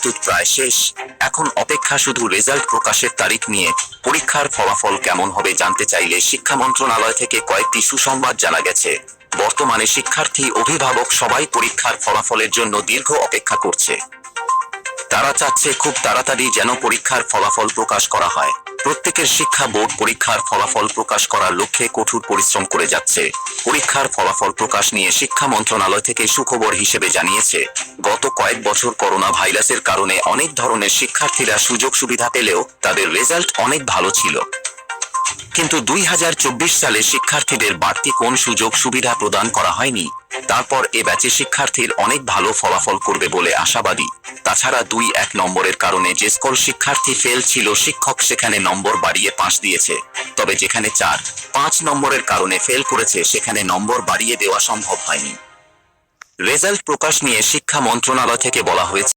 প্রস্তুত প্রায় শেষ। এখন অপেক্ষা শুধু রেজাল্ট প্রকাশের তারিখ নিয়ে। পরীক্ষার ফলাফল কেমন হবে জানতে চাইলে শিক্ষা মন্ত্রণালয় থেকে কয়েকটি সুসংবাদ জানা গেছে। বর্তমানে শিক্ষার্থী, অভিভাবক সবাই পরীক্ষার ফলাফলের জন্য দীর্ঘ অপেক্ষা করছে। তারা চাচ্ছে খুব তাড়াতাড়ি যেন পরীক্ষার ফলাফল প্রকাশ করা হয়। প্রত্যেকের শিক্ষা বোর্ড পরীক্ষার ফলাফল প্রকাশ করার লক্ষ্যে কঠোর পরিশ্রম করে যাচ্ছে। পরীক্ষার ফলাফল প্রকাশ নিয়ে শিক্ষা মন্ত্রণালয় থেকে সুখবর হিসেবে জানিয়েছে, গত কয়েক বছর করোনা ভাইরাসের কারণে অনেক ধরনের শিক্ষার্থীরা সুযোগ সুবিধা পেলেও তাদের রেজাল্ট অনেক ভালো ছিল। কিন্তু 2024 সালে শিক্ষার্থীদের বাড়তি কোন সুযোগ সুবিধা প্রদান করা হয়নি। তারপর এ ব্যাচে শিক্ষার্থীর অনেক ভালো ফলাফল করবে বলে আশাবাদী। তাছাড়া 2-1 নম্বরের কারণে যে স্কুল শিক্ষার্থী ফেল ছিল, শিক্ষক সেখানে নম্বর বাড়িয়ে পাস দিয়েছে। তবে যেখানে 4-5 নম্বরের কারণে ফেল করেছে সেখানে নম্বর বাড়িয়ে দেওয়া সম্ভব হয়নি। রেজাল্ট প্রকাশ নিয়ে শিক্ষা মন্ত্রণালয় থেকে বলা হয়েছে,